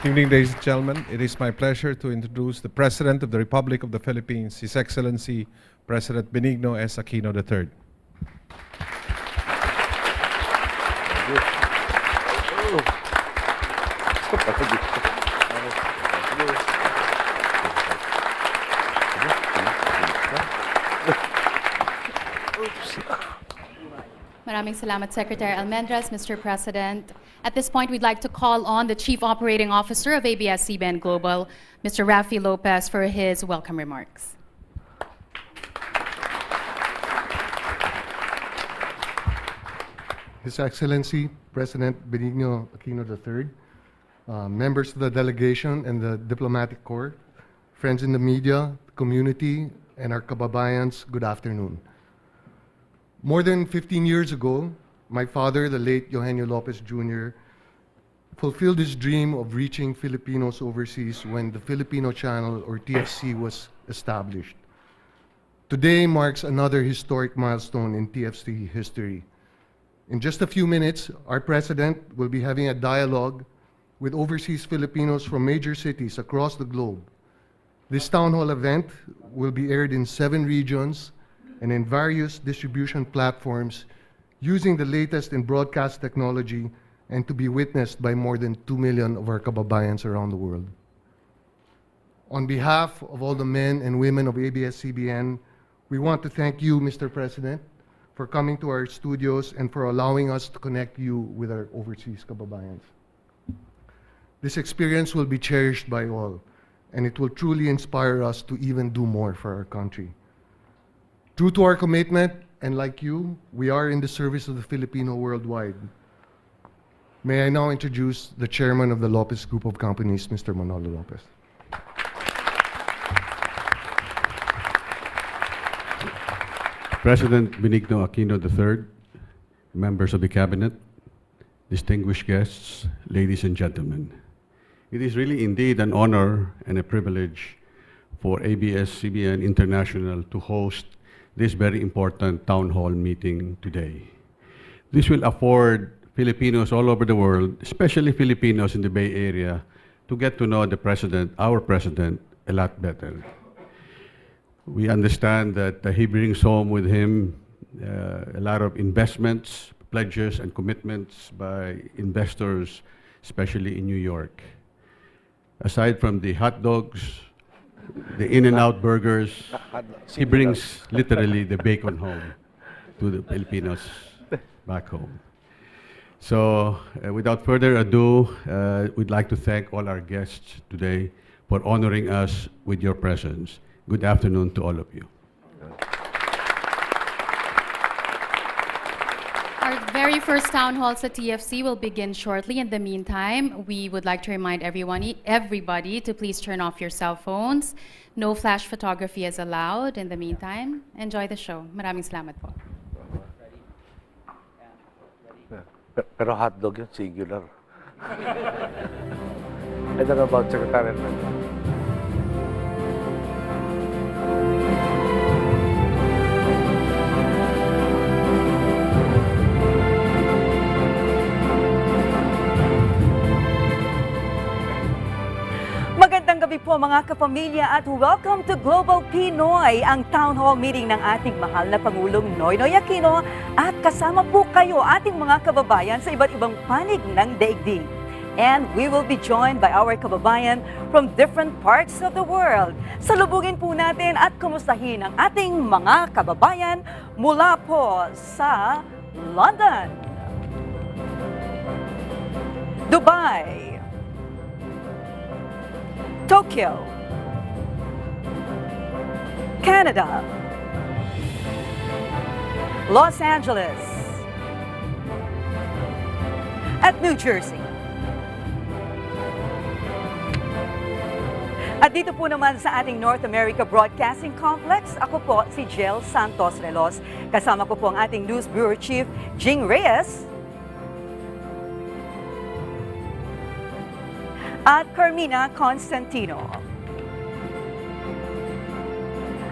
Evening, ladies and gentlemen. It is my pleasure to introduce the President of the Republic of the Philippines, His Excellency President Benigno S. Aquino III. Maraming salamat, Secretary Almendras. Mr. President, at this point, we'd like to call on the Chief Operating Officer of ABS-CBN Global, Mr. Rafi Lopez, for his welcome remarks. His Excellency, President Benigno Aquino III, members of the delegation and the diplomatic corps, friends in the media, community, and our kababayans, good afternoon. More than 15 years ago, my father, the late Eugenio Lopez Jr., fulfilled his dream of reaching Filipinos overseas when the Filipino Channel, or TFC, was established. Today marks another historic milestone in TFC history. In just a few minutes, our President will be having a dialogue with overseas Filipinos from major cities across the globe. This town hall event will be aired in 7 regions and in various distribution platforms using the latest in broadcast technology and to be witnessed by more than 2 million of our kababayans around the world. On behalf of all the men and women of ABS-CBN, we want to thank you, Mr. President, for coming to our studios and for allowing us to connect you with our overseas kababayans. This experience will be cherished by all, and it will truly inspire us to even do more for our country. True to our commitment, and like you, we are in the service of the Filipino worldwide. May I now introduce the chairman of the Lopez Group of Companies, Mr. Manolo Lopez. President Benigno Aquino III, members of the Cabinet, distinguished guests, ladies and gentlemen. It is really indeed an honor and a privilege for ABS-CBN International to host this very important town hall meeting today. This will afford Filipinos all over the world, especially Filipinos in the Bay Area, to get to know the President, our President, a lot better. We understand that he brings home with him a lot of investments, pledges, and commitments by investors, especially in New York. Aside from the hot dogs, the In-N-Out burgers, he brings literally the bacon home to the Filipinos back home. So without further ado, we'd like to thank all our guests today for honoring us with your presence. Good afternoon to all of you. Our very first town hall sa TFC will begin shortly. In the meantime, we would like to remind everybody to please turn off your cell phones. No flash photography is allowed. In the meantime, enjoy the show. Maraming salamat po. Pero hotdog yun, singular. I don't know about Secretary. Magandang gabi po mga kapamilya at welcome to Global P-noy, ang town hall meeting ng ating mahal na Pangulong Noynoy Aquino at kasama po kayo ating mga kababayan sa iba't ibang panig ng daigdig. And we will be joined by our kababayan from different parts of the world. Salubungin po natin at kumustahin ang ating mga kababayan mula po sa London, Dubai, Tokyo, Canada, Los Angeles, at New Jersey. At dito po naman sa ating North America Broadcasting Complex, ako po si Jel Santos Relos. Kasama ko po ang ating News Bureau Chief, Jing Reyes, at Carmina Constantino.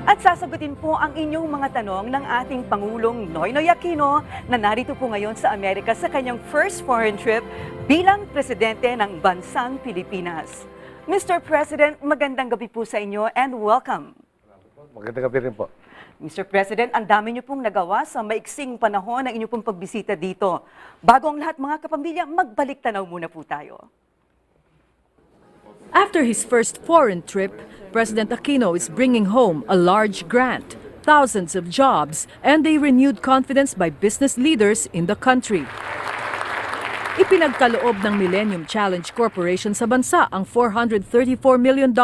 At sasagutin po ang inyong mga tanong ng ating Pangulong Noynoy Aquino na narito po ngayon sa Amerika sa kanyang first foreign trip bilang presidente ng bansang Pilipinas. Mr. President, magandang gabi po sa inyo and welcome. Magandang gabi rin po. Mr. President, ang dami niyo pong nagawa sa maiksing panahon ng inyong pong pagbisita dito. Bago ang lahat mga kapamilya, magbalik tanaw muna po tayo. After his first foreign trip, President Aquino is bringing home a large grant, thousands of jobs, and a renewed confidence by business leaders in the country. Ipinagkaloob ng Millennium Challenge Corporation sa bansa ang $434 million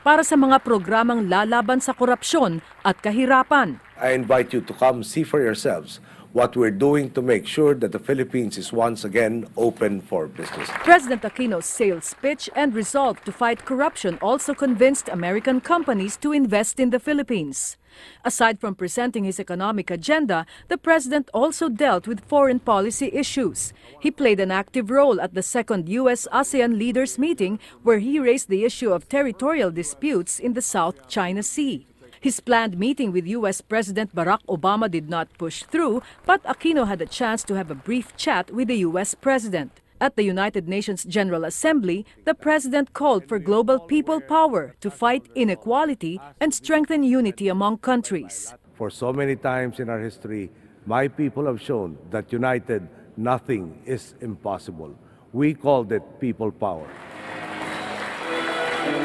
para sa mga programang lalaban sa korupsyon at kahirapan. I invite you to come see for yourselves what we're doing to make sure that the Philippines is once again open for business. President Aquino's sales pitch and resolve to fight corruption also convinced American companies to invest in the Philippines. Aside from presenting his economic agenda, the president also dealt with foreign policy issues. He played an active role at the second U.S.-ASEAN leaders meeting where he raised the issue of territorial disputes in the South China Sea. His planned meeting with U.S. President Barack Obama did not push through, but Aquino had a chance to have a brief chat with the U.S. President. At the United Nations General Assembly, the President called for global people power to fight inequality and strengthen unity among countries. For so many times in our history, my people have shown that united, nothing is impossible. We called it people power.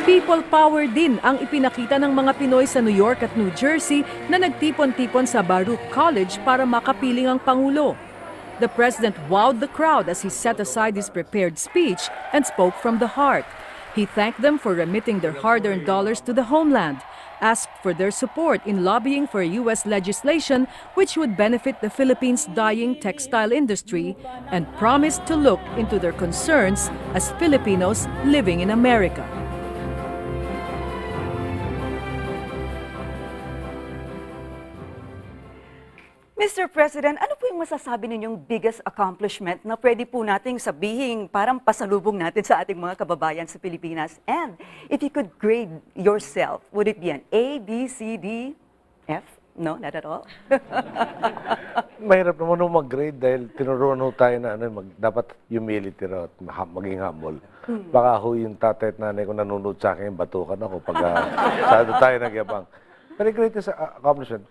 People power din ang ipinakita ng mga Pinoy sa New York at New Jersey na nagtipon-tipon sa Baruch College para makapiling ang Pangulo. The President wowed the crowd as he set aside his prepared speech and spoke from the heart. He thanked them for remitting their hard-earned dollars to the homeland, asked for their support in lobbying for U.S. legislation which would benefit the Philippines' dying textile industry, and promised to look into their concerns as Filipinos living in America. Mr. President, ano po yung masasabi ninyong biggest accomplishment na pwede po nating sabihin parang pasalubong natin sa ating mga kababayan sa Pilipinas? And if you could grade yourself, would it be an A, B, C, D, F? No, not at all. Mahirap naman nung mag-grade dahil tinuruan ho tayo na dapat humility raw at maging humble. Baka ho yung tatay at nanay ko nanonood sa akin, batukan ako pag sado tayo nagyabang. But the greatest accomplishment,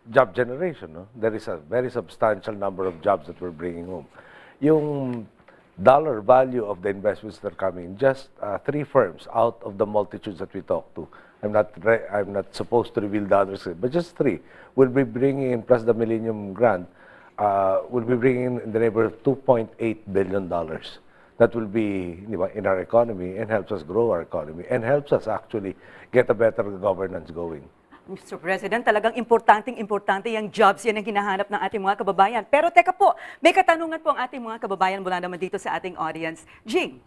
job generation, no? There is a very substantial number of jobs that we're bringing home. Yung dollar value of the investments that are coming, just 3 firms out of the multitudes that we talk to. I'm not supposed to reveal the others, but just 3 will be bringing in, plus the Millennium Grant, will be bringing in the neighborhood of $2.8 billion. That will be in our economy and helps us grow our economy and helps us actually get a better governance going. Mr. President, talagang importante yung jobs yan ang hinahanap ng ating mga kababayan. Pero teka po, may katanungan po ang ating mga kababayan mula naman dito sa ating audience. Jing.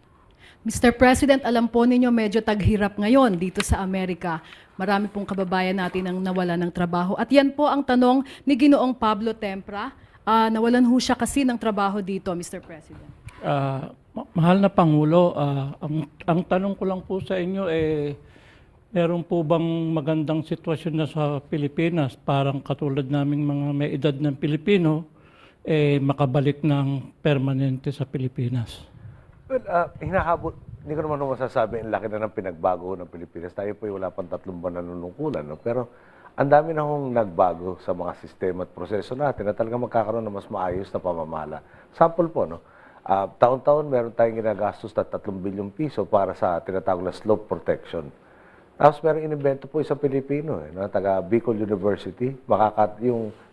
Mr. President, alam po ninyo medyo taghirap ngayon dito sa Amerika. Marami pong kababayan natin ang nawala ng trabaho. At yan po ang tanong ni Ginoong Pablo Tempra. Nawalan ho siya kasi ng trabaho dito, Mr. President. Mahal na Pangulo, ang tanong ko lang po sa inyo meron po bang magandang sitwasyon na sa Pilipinas, parang katulad naming mga may edad ng Pilipino, makabalik ng permanente sa Pilipinas? Well, hinahabol, hindi ko naman masasabi ang laki na ng pinagbago ng Pilipinas. Tayo po wala pang 3 buwan na nanunungkulan. No? Pero ang dami na hong nagbago sa mga sistema at proseso natin na talaga magkakaroon ng mas maayos na pamamala. Sample po, no? Taon-taon meron tayong ginagastos na 3 bilyong piso para sa tinatawag na slope protection. Tapos meron inimbento po isang Pilipino, na taga Bicol University,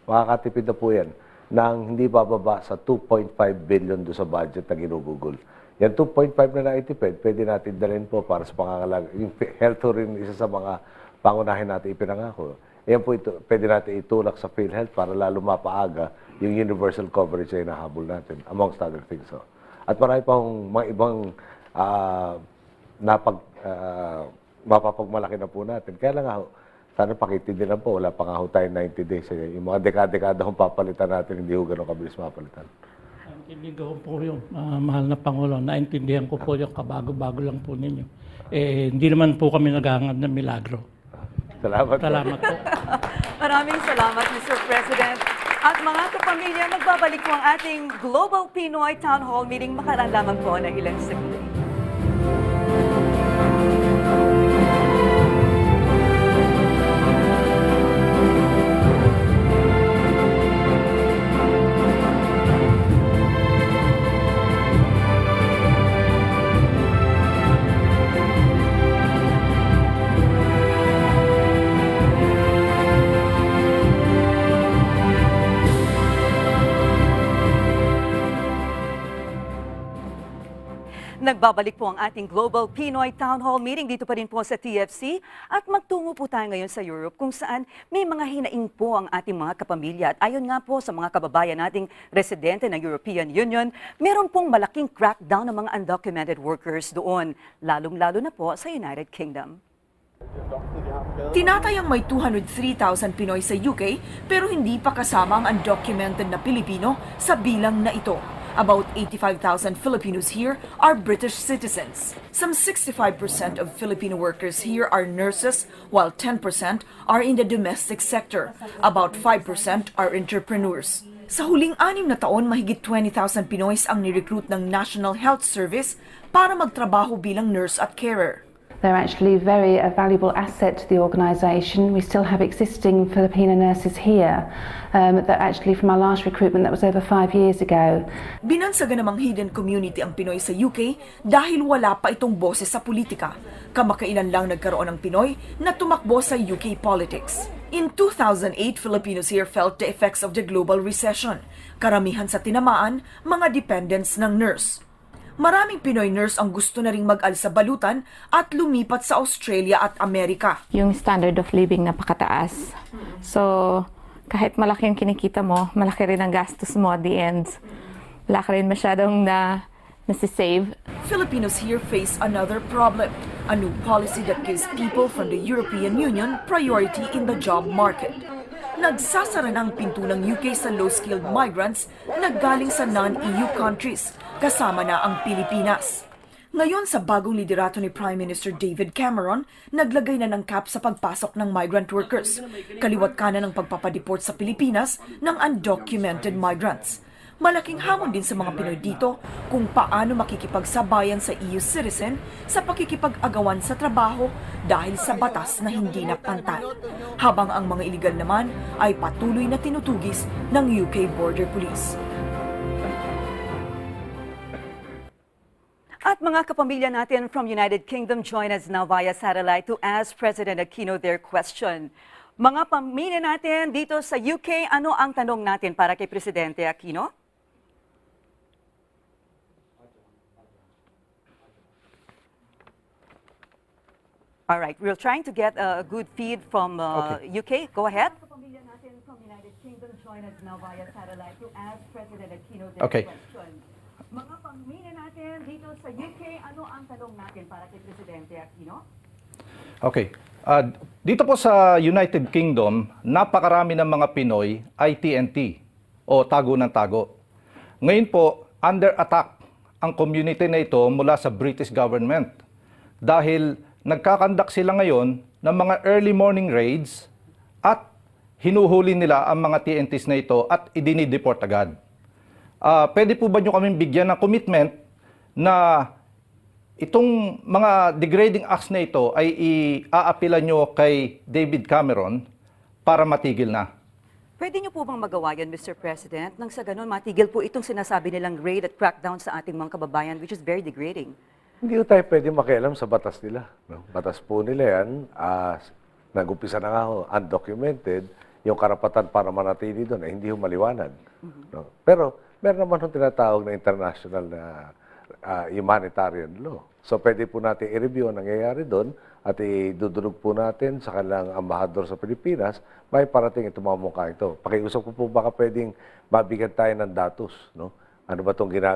makakatipid na po yan ng hindi bababa sa 2.5 billion do sa budget na ginugugol. Yan 2.5 na naitipid, pwede natin dalhin po para sa pangangalaga. Yung health rin isa sa mga pangunahin natin ipinangako. Yan po pwede natin itulak sa PhilHealth para lalo mapaaga yung universal coverage na hinahabol natin, amongst other things. So. At marami pa mga ibang mapapagmalaki na po natin. Kaya lang nga, sana pakitindihan po, wala pa nga ho tayo 90 days. Yung mga dekada-dekada kung papalitan natin, hindi ho ganun kabilis mapalitan. Naintindihan ko po yung mahal na Pangulo. Naintindihan ko po yung kabago-bago lang po ninyo. Hindi naman po kami naghahangad ng milagro. Salamat po. Salamat po. Maraming salamat, Mr. President. At mga kapamilya, magbabalik po ang ating Global Pinoy Town Hall Meeting. Makaraan lamang po ng ilang saglit. Nagbabalik po ang ating Global Pinoy Town Hall Meeting dito pa rin po sa TFC at magtungo po tayo ngayon sa Europe kung saan may mga hinaing po ang ating mga kapamilya at ayon nga po sa mga kababayan nating residente ng European Union, meron pong malaking crackdown ng mga undocumented workers doon, lalong-lalo na po sa United Kingdom. Tinatayang may 203,000 Pinoy sa UK pero hindi pa kasama ang undocumented na Pilipino sa bilang na ito. About 85,000 Filipinos here are British citizens. Some 65% of Filipino workers here are nurses, while 10% are in the domestic sector. About 5% are entrepreneurs. Sa huling 6 na taon, mahigit 20,000 Pinoys ang nirecruit ng National Health Service para magtrabaho bilang nurse at carer. They're actually very a valuable asset to the organisation. We still have existing Filipino nurses here that actually from our last recruitment that was over 5 years ago. Binansagan namang hidden community ang Pinoy sa UK dahil wala pa itong boses sa politika. Kamakailan lang nagkaroon ng Pinoy na tumakbo sa UK politics. In 2008, Filipinos here felt the effects of the global recession. Karamihan sa tinamaan, mga dependents ng nurse. Maraming Pinoy nurse ang gusto na ring mag-al sa balutan at lumipat sa Australia at Amerika. Yung standard of living napakataas. So, kahit malaki yung kinikita mo, malaki rin ang gastos mo at the end. Wala ka rin masyadong nasisave. Filipinos here face another problem, a new policy that gives people from the European Union priority in the job market. Nagsasara na ang pinto ng UK sa low-skilled migrants na galing sa non-EU countries, kasama na ang Pilipinas. Ngayon sa bagong liderato ni Prime Minister David Cameron, naglagay na ng cap sa pagpasok ng migrant workers. Kaliwat kanan ng pagpapadeport sa Pilipinas ng undocumented migrants. Malaking hamon din sa mga Pinoy dito kung paano makikipagsabayan sa EU citizen sa pakikipag-agawan sa trabaho dahil sa batas na hindi napantay. Habang ang mga iligal naman ay patuloy na tinutugis ng UK Border Police. At mga kapamilya natin from United Kingdom join us now via satellite to ask President Aquino their question. Mga pamilya natin dito sa UK, ano ang tanong natin para kay Presidente Aquino? All right, we're trying to get a good feed from UK. Go ahead. Mga kapamilya natin from United Kingdom join us now via satellite to ask President Aquino their question. Mga pamilya natin dito sa UK, ano ang tanong natin para kay Presidente Aquino? Okay. Dito po sa United Kingdom, napakarami ng mga Pinoy ay TNT o tago ng tago. Ngayon po, under attack ang community na ito mula sa British government dahil nagkakandak sila ngayon ng mga early morning raids at hinuhuli nila ang mga TNTs na ito at idinideport agad. Pwede po ba nyo kaming bigyan ng commitment na itong mga degrading acts na ito ay i-aapilan nyo kay David Cameron para matigil na? Pwede nyo po bang magawa yan, Mr. President, nang sa ganun matigil po itong sinasabi nilang raid at crackdown sa ating mga kababayan, which is very degrading? Hindi ko tayo pwede makialam sa batas nila. No? Batas po nila yan, nag-umpisa na nga ho, undocumented, yung karapatan para manatili doon ay hindi ho maliwanag. No? Pero meron naman hong tinatawag na international na humanitarian law. So pwede po natin i-review ang nangyayari doon at idudulog po natin sa kanilang ambahador sa Pilipinas, may parating itong mga mukha ito. Pakiusap ko po baka pwedeng mabigyan tayo ng datos. No? Ano ba itong ginagawa?